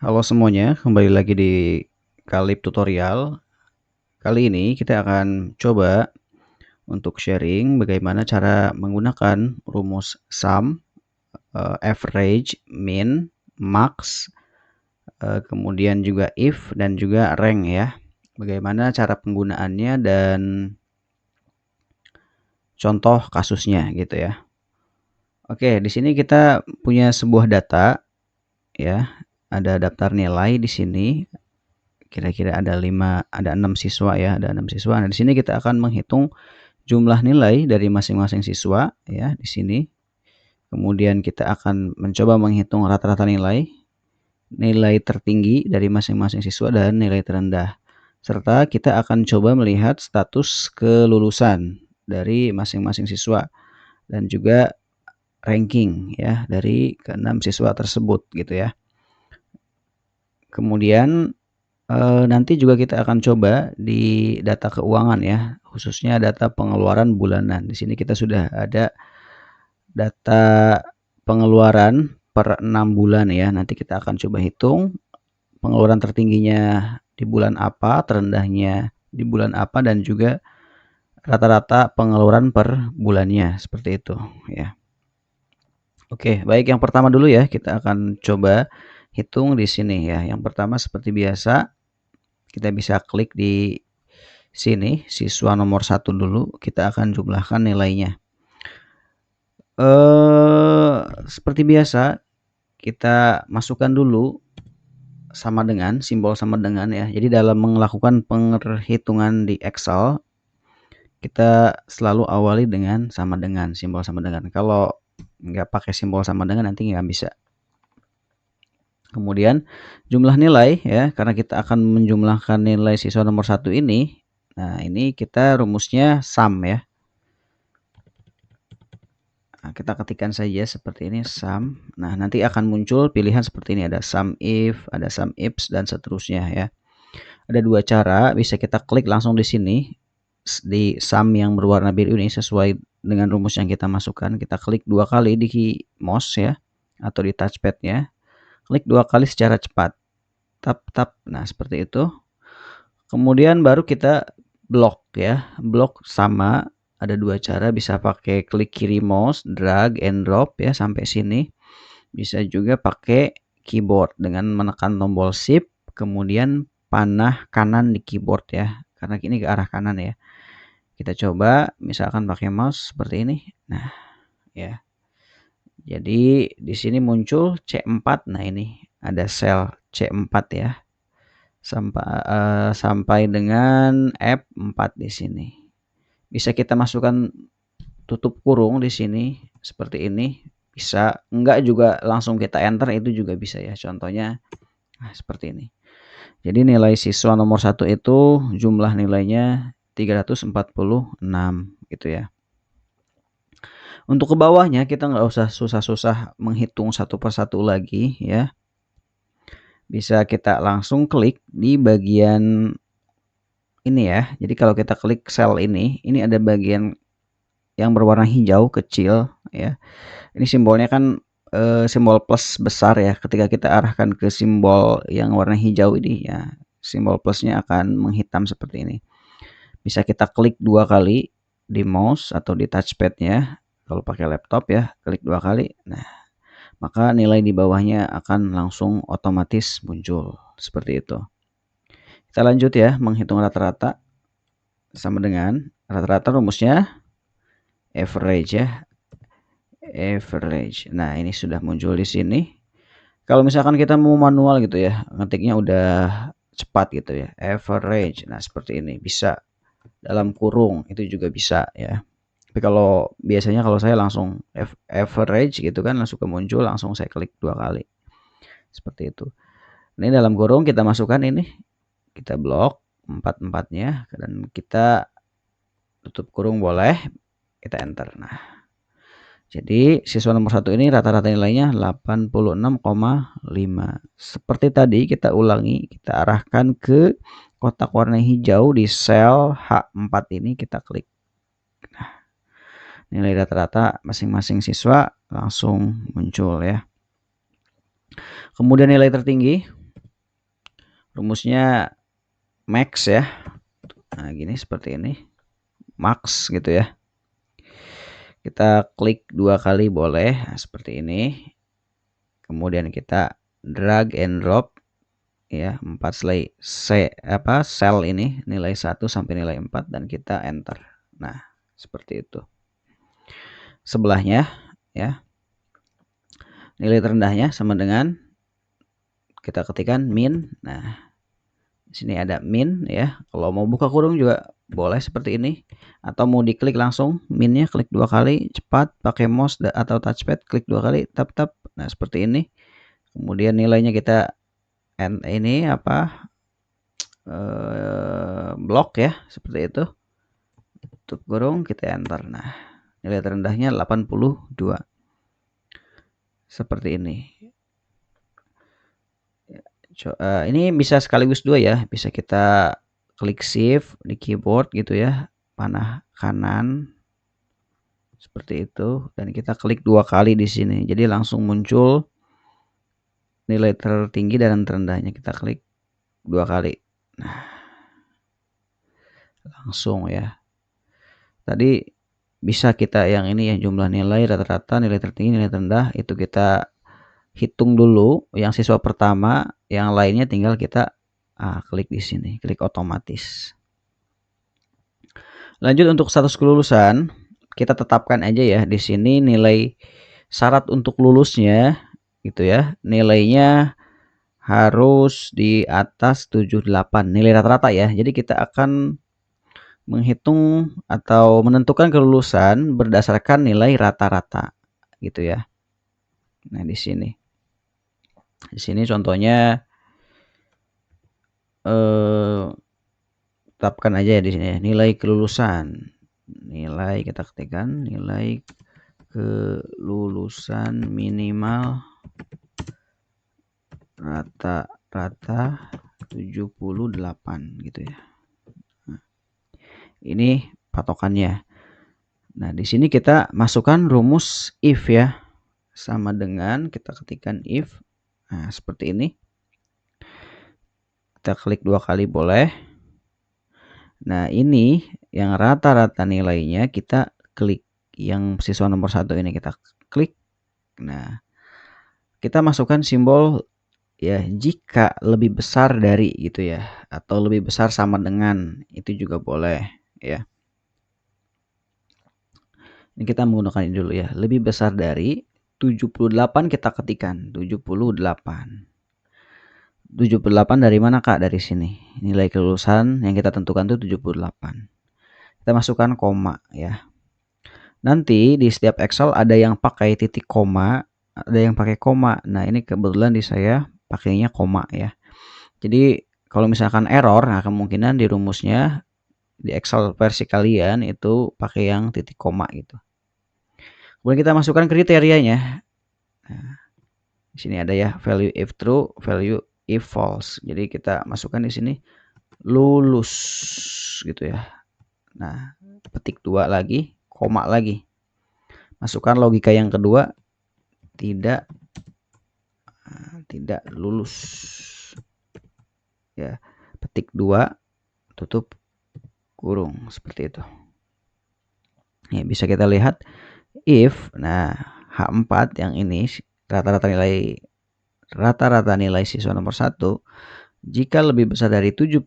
Halo semuanya, kembali lagi di Kalib Tutorial. Kali ini kita akan coba untuk sharing bagaimana cara menggunakan rumus sum, average, min, max, kemudian juga if dan juga rank ya. Bagaimana cara penggunaannya dan contoh kasusnya gitu ya. Oke, di sini kita punya sebuah data ya. Ada daftar nilai di sini. Kira-kira ada 6 siswa ya, ada 6 siswa. Nah, di sini kita akan menghitung jumlah nilai dari masing-masing siswa ya di sini. Kemudian kita akan mencoba menghitung rata-rata nilai, nilai tertinggi dari masing-masing siswa dan nilai terendah. Serta kita akan coba melihat status kelulusan dari masing-masing siswa dan juga ranking ya dari ke-6 siswa tersebut gitu ya. Kemudian nanti juga kita akan coba di data keuangan ya, khususnya data pengeluaran bulanan. Di sini kita sudah ada data pengeluaran per 6 bulan ya. Nanti kita akan coba hitung pengeluaran tertingginya di bulan apa, terendahnya di bulan apa, dan juga rata-rata pengeluaran per bulannya, seperti itu ya. Oke, baik, yang pertama dulu ya, kita akan coba hitung di sini ya. Yang pertama seperti biasa, kita bisa klik di sini, siswa nomor 1 dulu, kita akan jumlahkan nilainya. Seperti biasa, kita masukkan dulu sama dengan, simbol sama dengan ya. Jadi dalam melakukan penghitungan di Excel, kita selalu awali dengan sama dengan, simbol sama dengan. Kalau nggak pakai simbol sama dengan nanti nggak bisa. Kemudian jumlah nilai ya, karena kita akan menjumlahkan nilai siswa nomor 1 ini. Nah, ini kita rumusnya sum ya. Nah, kita ketikkan saja seperti ini sum. Nah, nanti akan muncul pilihan seperti ini, ada sum if, ada sum ifs, dan seterusnya ya. Ada dua cara, bisa kita klik langsung di sini di sum yang berwarna biru ini sesuai dengan rumus yang kita masukkan. Kita klik 2 kali di mouse ya atau di touchpad-nya. Klik 2 kali secara cepat. Tap. Nah, seperti itu. Kemudian baru kita blok ya. Blok sama ada dua cara, bisa pakai klik kiri mouse, drag and drop ya sampai sini. Bisa juga pakai keyboard dengan menekan tombol shift, kemudian panah kanan di keyboard ya. Karena ini ke arah kanan ya. Kita coba misalkan pakai mouse seperti ini. Nah, ya. Jadi di sini muncul C4. Nah, ini ada sel C4 ya. Sampai dengan F4 di sini. Bisa kita masukkan tutup kurung di sini seperti ini, bisa enggak juga langsung kita enter, itu juga bisa ya. Contohnya seperti ini. Jadi nilai siswa nomor 1 itu jumlah nilainya 346 gitu ya. Untuk ke bawahnya kita nggak usah susah-susah menghitung satu persatu lagi ya. Bisa kita langsung klik di bagian ini ya. Jadi kalau kita klik sel ini ada bagian yang berwarna hijau kecil ya. Ini simbolnya kan simbol plus besar ya. Ketika kita arahkan ke simbol yang warna hijau ini ya, simbol plusnya akan menghitam seperti ini. Bisa kita klik 2 kali di mouse atau di touchpad-nya. Kalau pakai laptop ya, klik 2 kali. Nah, maka nilai di bawahnya akan langsung otomatis muncul seperti itu. Kita lanjut ya, menghitung rata-rata sama dengan rata-rata rumusnya average ya. Average. Nah, ini sudah muncul di sini. Kalau misalkan kita mau manual gitu ya, ngetiknya udah cepat gitu ya. Average. Nah, seperti ini bisa dalam kurung, itu juga bisa ya. Tapi kalau biasanya kalau saya langsung average gitu kan, langsung muncul, langsung saya klik 2 kali. Seperti itu. Ini dalam kurung kita masukkan ini, kita blok 4-4-nya dan kita tutup kurung boleh, kita enter. Nah, jadi siswa nomor 1 ini rata-rata nilainya 86,5. Seperti tadi kita ulangi, kita arahkan ke kotak warna hijau di sel H4 ini, kita klik. Nah, nilai rata-rata masing-masing siswa langsung muncul ya. Kemudian nilai tertinggi rumusnya max ya. Nah, gini seperti ini. Max gitu ya. Kita klik 2 kali boleh, nah, seperti ini. Kemudian kita drag and drop ya 4 sel ini nilai 1 sampai nilai 4 dan kita enter. Nah, seperti itu. Sebelahnya ya. Nilai terendahnya sama dengan kita ketikkan min. Nah, di sini ada min ya. Kalau mau buka kurung juga boleh seperti ini, atau mau diklik langsung minnya, klik 2 kali cepat pakai mouse atau touchpad, klik 2 kali tap. Nah, seperti ini. Kemudian nilainya kita ini blok ya, seperti itu. Tutup kurung, kita enter. Nah, nilai terendahnya 82. Seperti ini. Ini bisa sekaligus 2 ya, bisa kita klik shift di keyboard gitu ya, panah kanan seperti itu, dan kita klik 2 kali di sini. Jadi langsung muncul nilai tertinggi dan terendahnya. Kita klik 2 kali. Nah, langsung ya. Tadi bisa kita yang ini ya, jumlah nilai rata-rata, nilai tertinggi, nilai terendah itu kita hitung dulu yang siswa pertama, yang lainnya tinggal kita klik di sini, klik otomatis. Lanjut untuk status kelulusan, kita tetapkan aja ya di sini nilai syarat untuk lulusnya gitu ya. Nilainya harus di atas 78 nilai rata-rata ya. Jadi kita akan menghitung atau menentukan kelulusan berdasarkan nilai rata-rata gitu ya. Nah, di sini. Di sini contohnya tetapkan aja ya di sini ya, nilai kelulusan. Nilai kita ketikkan nilai kelulusan minimal rata-rata 78 gitu ya. Nah, ini patokannya. Nah, di sini kita masukkan rumus if ya. Sama dengan kita ketikkan if. Nah, seperti ini. Kita klik 2 kali boleh. Nah, ini yang rata-rata nilainya kita klik. Yang siswa nomor 1 ini kita klik. Nah, kita masukkan simbol ya jika lebih besar dari gitu ya, atau lebih besar sama dengan, itu juga boleh ya. Ini kita menggunakan ini dulu ya, lebih besar dari 78 kita ketikkan 78. 78 dari mana Kak? Dari sini. Nilai kelulusan yang kita tentukan itu 78. Kita masukkan koma ya. Nanti di setiap Excel ada yang pakai titik koma, ada yang pakai koma. Nah, ini kebetulan di saya pakainya koma ya. Jadi kalau misalkan error, nah kemungkinan di rumusnya di Excel versi kalian itu pakai yang titik koma gitu. Kemudian kita masukkan kriterianya. Nah, di sini ada ya value if true, value if false. Jadi kita masukkan di sini lulus gitu ya. Nah, petik 2 lagi, koma lagi. Masukkan logika yang kedua, tidak lulus. Ya, petik 2, tutup kurung seperti itu. Ya, bisa kita lihat if, nah H4 yang ini rata-rata nilai siswa nomor 1 jika lebih besar dari 78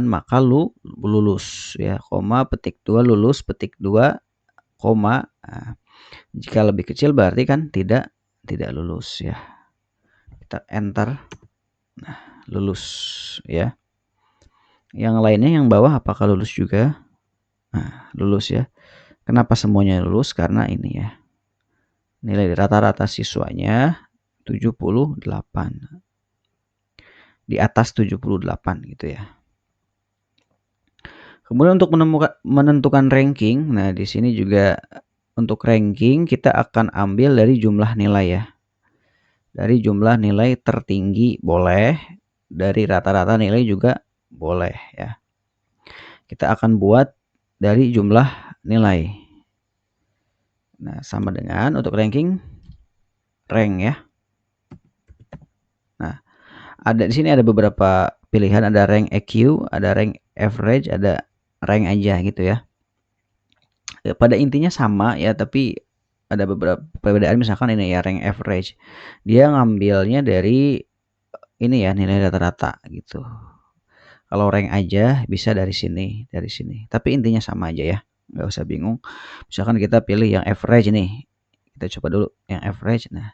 maka lulus ya, koma petik 2 lulus, petik 2 koma. Nah, jika lebih kecil berarti kan tidak lulus ya. Kita enter. Nah, lulus ya. Yang lainnya yang bawah apakah lulus juga? Nah, lulus ya. Kenapa semuanya lulus? Karena ini ya. Nilai rata-rata siswanya 78. Di atas 78 gitu ya. Kemudian untuk menentukan ranking, nah di sini juga untuk ranking kita akan ambil dari jumlah nilai ya. Dari jumlah nilai tertinggi boleh, dari rata-rata nilai juga boleh ya. Kita akan buat dari jumlah nilai. Nah, sama dengan untuk ranking rank ya. Nah, ada di sini ada beberapa pilihan, ada rank EQ, ada rank average, ada rank aja gitu ya. Pada intinya sama ya, tapi ada beberapa perbedaan. Misalkan ini ya rank average, dia ngambilnya dari ini ya nilai rata-rata gitu. Kalau rank aja bisa dari sini, dari sini. Tapi intinya sama aja ya, nggak usah bingung. Misalkan kita pilih yang average nih, kita coba dulu yang average. Nah,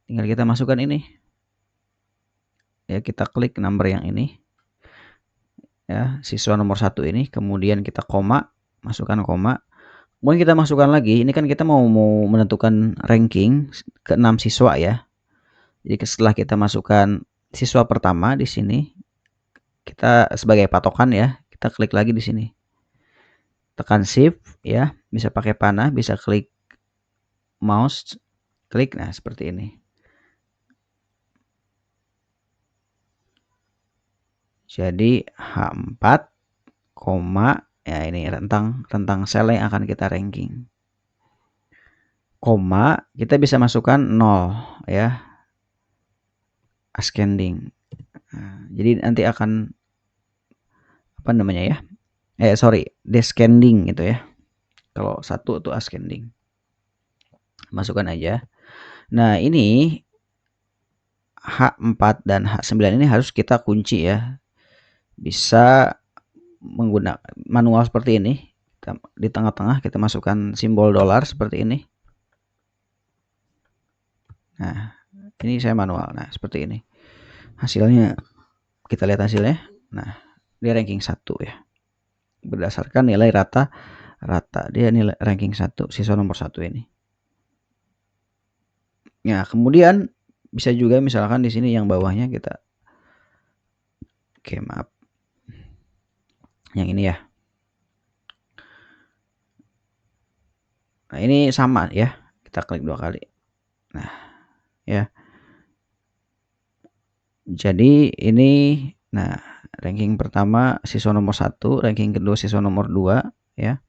tinggal kita masukkan ini. Ya, kita klik number yang ini. Ya, siswa nomor 1 ini, kemudian kita koma, masukkan koma. Kemudian kita masukkan lagi, ini kan kita mau menentukan ranking ke 6 siswa ya. Jadi setelah kita masukkan siswa pertama di sini, kita sebagai patokan ya, kita klik lagi di sini. Tekan shift ya, bisa pakai panah, bisa klik mouse, klik, nah seperti ini. Jadi H4, ya ini rentang sel yang akan kita ranking. Koma, kita bisa masukkan 0 ya. Ascending. Nah, jadi nanti akan apa namanya ya? Descending gitu ya. Kalau 1 itu ascending. Masukkan aja. Nah, ini H4 dan H9 ini harus kita kunci ya. Bisa menggunakan manual seperti ini. Di tengah-tengah kita masukkan simbol dolar seperti ini. Nah, ini saya manual. Nah, seperti ini. Hasilnya kita lihat hasilnya. Nah, dia ranking 1 ya. Berdasarkan nilai rata dia nilai ranking 1, siswa nomor 1 ini. Nah, kemudian bisa juga misalkan di sini yang bawahnya kita maaf. Yang ini ya. Nah, ini sama ya. Kita klik 2 kali. Nah, ya. Jadi ini ranking pertama siswa nomor 1, ranking kedua siswa nomor 2 ya.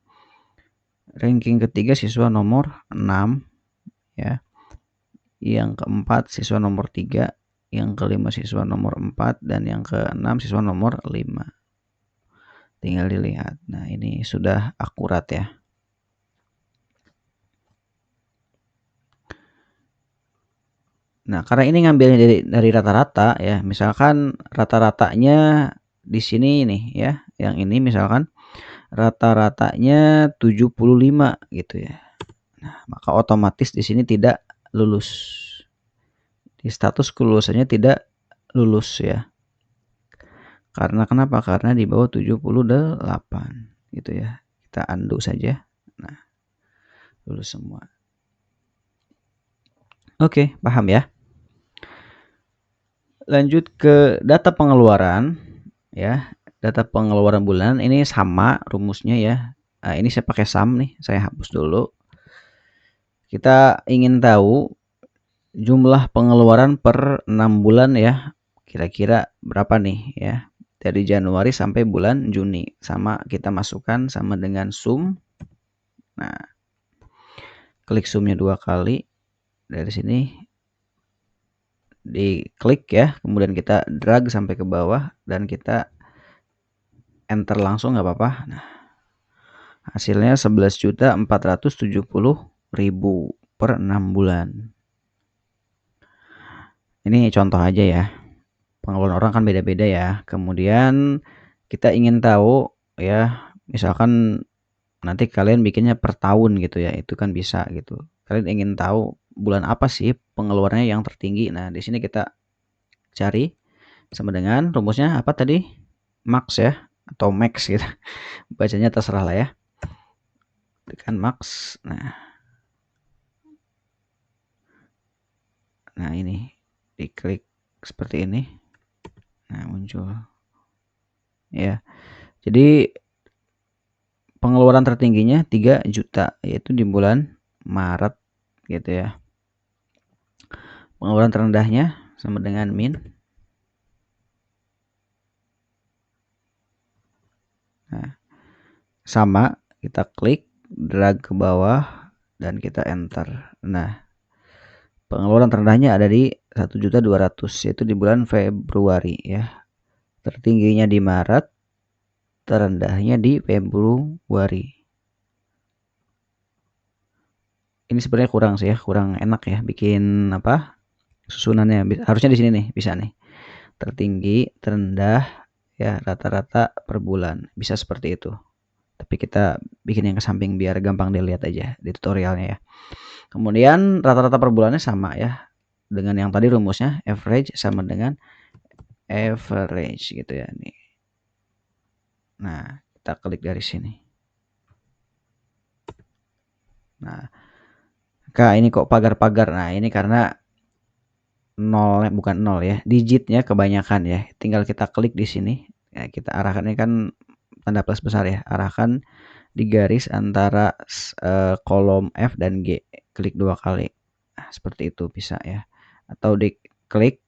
Ranking ketiga siswa nomor 6 ya. Yang keempat siswa nomor 3, yang kelima siswa nomor 4, dan yang keenam siswa nomor 5. Tinggal dilihat. Nah, ini sudah akurat ya. Nah, karena ini ngambilnya dari rata-rata ya. Misalkan rata-ratanya di sini nih ya. Yang ini misalkan rata-ratanya 75 gitu ya. Nah, maka otomatis di sini tidak lulus. Di status kelulusannya tidak lulus ya. Karena kenapa? Karena di bawah 78 gitu ya. Kita undo saja. Nah, lulus semua. Oke, paham ya. Lanjut ke data pengeluaran ya. Data pengeluaran bulan ini sama rumusnya ya. Nah, ini saya pakai sum nih, saya hapus dulu. Kita ingin tahu jumlah pengeluaran per 6 bulan ya. Kira-kira berapa nih ya. Dari Januari sampai bulan Juni. Sama kita masukkan sama dengan sum. Nah, klik sumnya 2 kali. Dari sini diklik ya, kemudian kita drag sampai ke bawah dan kita enter langsung nggak apa-apa. Nah, hasilnya 11.470.000 per 6 bulan. Ini contoh aja ya. Pengeluaran orang kan beda-beda ya. Kemudian kita ingin tahu ya, misalkan nanti kalian bikinnya per tahun gitu ya, itu kan bisa gitu. Kalian ingin tahu bulan apa sih pengeluarannya yang tertinggi. Nah, di sini kita cari sama dengan rumusnya apa tadi? Max ya atau max gitu. Bacanya terserah lah ya. Tekan max. Nah, ini diklik seperti ini. Nah, muncul. Ya. Jadi pengeluaran tertingginya 3 juta yaitu di bulan Maret gitu ya. Pengeluaran terendahnya sama dengan min. Nah, sama kita klik, drag ke bawah dan kita enter. Nah, pengeluaran terendahnya ada di 1.200.000 yaitu di bulan Februari ya. Tertingginya di Maret, terendahnya di Februari. Ini sebenarnya kurang sih ya, kurang enak ya bikin apa? Susunannya harusnya di sini nih, bisa nih. Tertinggi, terendah ya, rata-rata per bulan. Bisa seperti itu. Tapi kita bikin yang ke samping biar gampang dilihat aja di tutorialnya ya. Kemudian rata-rata per bulannya sama ya. Dengan yang tadi rumusnya average sama dengan average gitu ya nih. Nah, kita klik dari sini. Nah, Kak, ini kok pagar-pagar. Nah, ini karena nol, bukan nol ya, digitnya kebanyakan ya. Tinggal kita klik di sini. Ya, kita arahkan, ini kan tanda plus besar ya. Arahkan di garis antara kolom F dan G. Klik 2 kali. Nah, seperti itu bisa ya. Atau diklik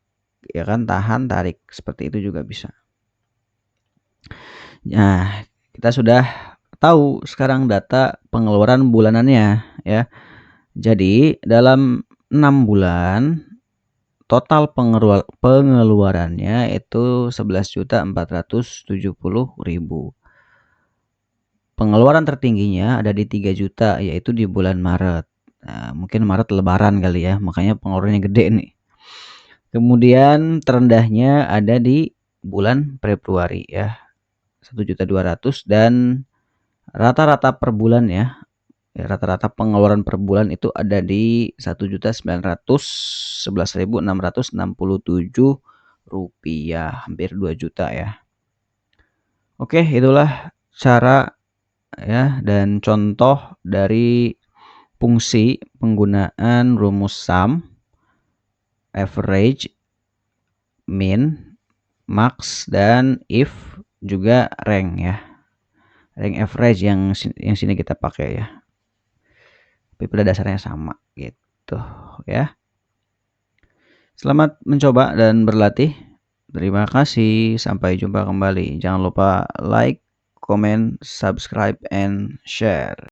ya kan, tahan, tarik. Seperti itu juga bisa. Nah, kita sudah tahu sekarang data pengeluaran bulanannya ya. Jadi dalam 6 bulan total pengeluarannya itu 11.470.000. Pengeluaran tertingginya ada di 3 juta yaitu di bulan Maret. Nah, mungkin Maret lebaran kali ya, makanya pengeluarannya gede nih. Kemudian terendahnya ada di bulan Februari ya. 1.200.000 dan rata-rata per bulan ya. Rata-rata pengeluaran per bulan itu ada di Rp1.911.667, hampir 2 juta ya. Oke, itulah cara ya dan contoh dari fungsi penggunaan rumus sum, average, min, max, dan if, juga rank ya. Rank average yang sini kita pakai ya. Tapi pada dasarnya sama gitu ya. Selamat mencoba dan berlatih. Terima kasih, sampai jumpa kembali. Jangan lupa like, comment, subscribe, and share.